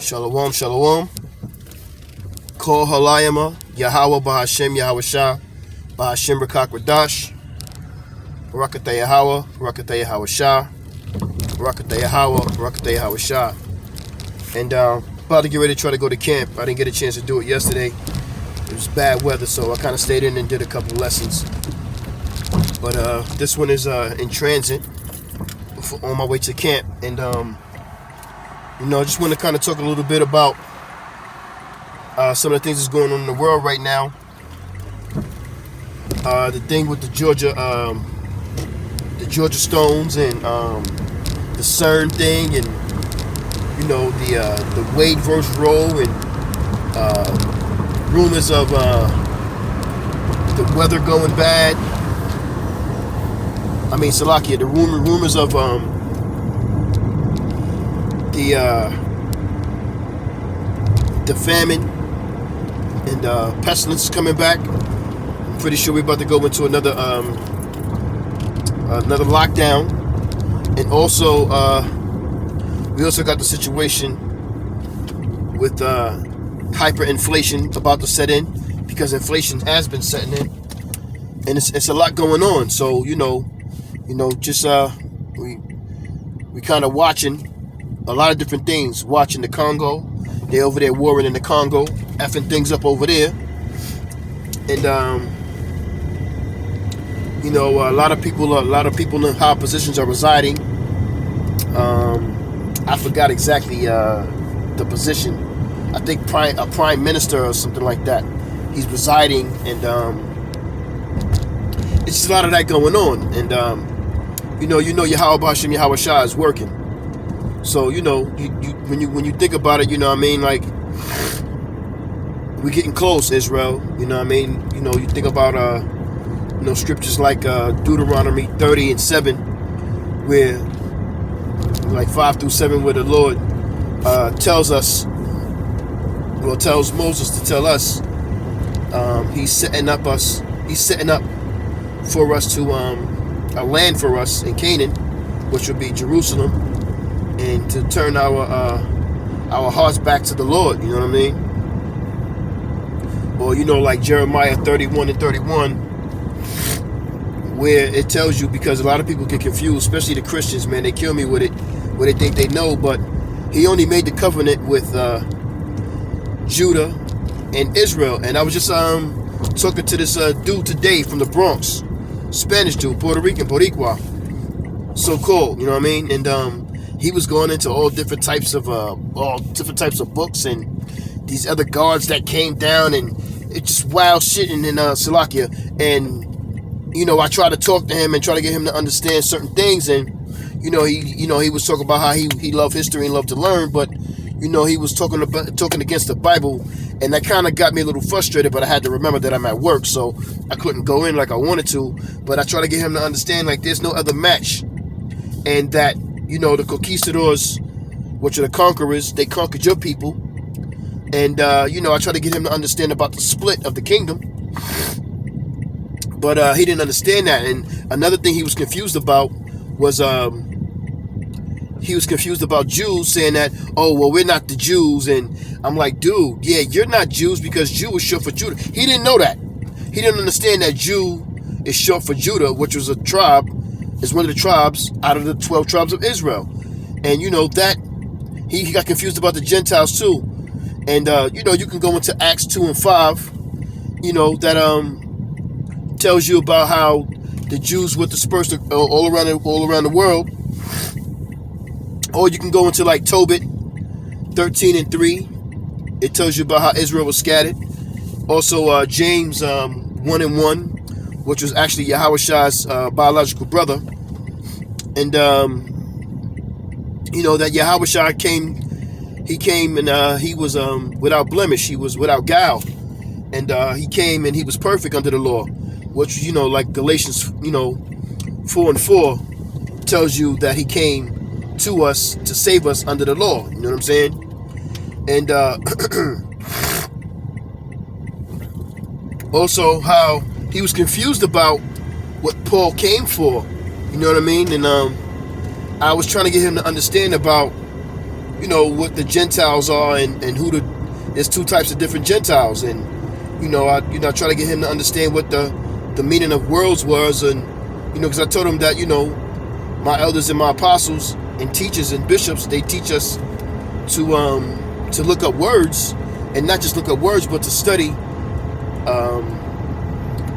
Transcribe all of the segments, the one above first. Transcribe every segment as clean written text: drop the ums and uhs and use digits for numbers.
Shalom, shalom. Kol halayama, Yahweh Bahashem, Yahweh Shah, Bahashem Rakak Radash, Barakatah Yahweh, Barakatah Yahweh Shah, Barakatah Yahweh, Barakatah Yahweh Shah. And about to get ready to try to go to camp. I didn't get a chance to do it yesterday. It was bad weather, so I kind of stayed in and did a couple lessons. But this one is in transit on my way to camp. And I just want to kind of talk a little bit about some of the things that's going on in the world right now. The thing with the Georgia Stones and the CERN thing, and the Wade versus Roe, and rumors of the weather going bad. I mean, Salakia, the rumors of the famine and pestilence coming back. I'm pretty sure we're about to go into another lockdown. And also we also got the situation with hyperinflation about to set in, because inflation has been setting in, and it's a lot going on. So we kind of watching a lot of different things. Watching the Congo, they over there warring in the Congo, effing things up over there, and a lot of people in high positions are residing. I forgot exactly the position. I think a prime minister or something like that. He's residing, and it's just a lot of that going on. And Yahweh Bahashem, Yahweh Shah is working. So when you think about it, like, we're getting close, Israel. You think about scriptures like Deuteronomy 30:7, where like 5 through 7, where the Lord tells Moses to tell us he's setting up for us to a land for us in Canaan, which would be Jerusalem, and to turn our hearts back to the Lord. You know what I mean? Or like Jeremiah 31:31, where it tells you, because a lot of people get confused, especially the Christians, man, they kill me with it, where they think they know, but he only made the covenant with Judah and Israel. And I was just talking to this dude today from the Bronx, Spanish dude, Puerto Rican, Boricua, so cool, you know what I mean? And he was going into all different types of books and these other guards that came down, and it's just wild shit. And then Salakia, and I try to talk to him and try to get him to understand certain things, and he was talking about how he loved history and loved to learn, but he was talking against the Bible, and that kind of got me a little frustrated. But I had to remember that I'm at work, so I couldn't go in like I wanted to. But I try to get him to understand, like, there's no other match, and that the conquistadors, which are the conquerors, they conquered your people, and I try to get him to understand about the split of the kingdom. But he didn't understand that. And another thing he was confused about was Jews, saying that, oh, well, we're not the Jews. And I'm like, dude, yeah, you're not Jews, because Jew is short for Judah. He didn't know that. He didn't understand that Jew is short for Judah, which was is one of the tribes out of the 12 tribes of Israel. And that he got confused about the Gentiles too. And you can go into Acts 2 and 5, that tells you about how the Jews were dispersed all around the world. Or you can go into like Tobit 13:3. It tells you about how Israel was scattered. Also James 1:1, which was actually Yahweh Shah's biological brother. And that Yahweh Shah came and he was without blemish, he was without guile, and he came and he was perfect under the law, which like Galatians 4:4 tells you that he came to us to save us under the law. You know what I'm saying? And also how he was confused about what Paul came for. You know what I mean? And I was trying to get him to understand about, what the Gentiles are, and who there's two types of different Gentiles, and I try to get him to understand what the meaning of worlds was, and because I told him that my elders and my apostles and teachers and bishops, they teach us to look up words, and not just look up words, but to study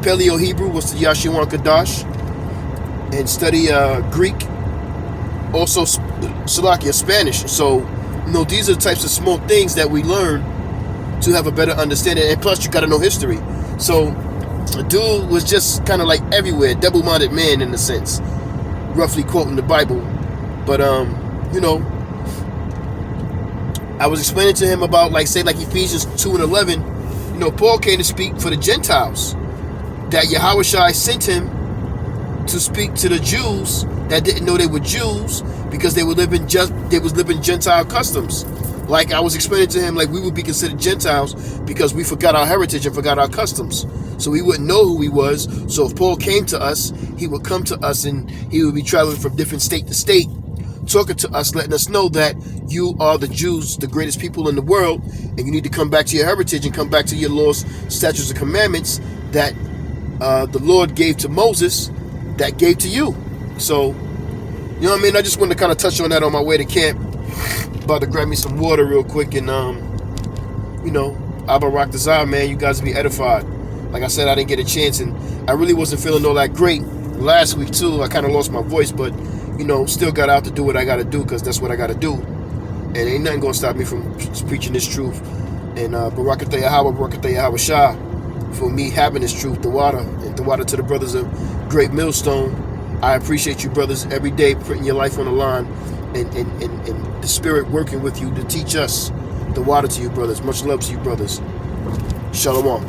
Paleo Hebrew, what's the Yashawan Kadash, and study Greek, also Salakia, Spanish. So these are the types of small things that we learn to have a better understanding, and plus you got to know history. So the dude was just kind of like everywhere, double-minded man in a sense, roughly quoting the Bible. But I was explaining to him about like Ephesians 2 and 11. Paul came to speak for the Gentiles, that Yahushua sent him to speak to the Jews that didn't know they were Jews, because they was living Gentile customs. Like I was explaining to him, like we would be considered Gentiles because we forgot our heritage and forgot our customs. So we wouldn't know who he was. So if Paul came to us, he would come to us and he would be traveling from different state to state, talking to us, letting us know that you are the Jews, the greatest people in the world, and you need to come back to your heritage and come back to your laws, statutes, and commandments that the Lord gave to Moses, that gave to you. So, what I mean? I just wanted to kind of touch on that on my way to camp. About to grab me some water real quick, and Abba Rock Desire, man, you guys be edified. Like I said, I didn't get a chance, and I really wasn't feeling all that great last week too. I kind of lost my voice, but still got out to do what I got to do, because that's what I got to do, and ain't nothing gonna stop me from preaching this truth. And Barakatah Yahweh, Barakatah Yahweh Shah, for me having this truth, the water, and the water to the brothers of Great Millstone. I appreciate you brothers every day putting your life on the line, and the Spirit working with you to teach us the water to you brothers. Much love to you brothers. Shalom.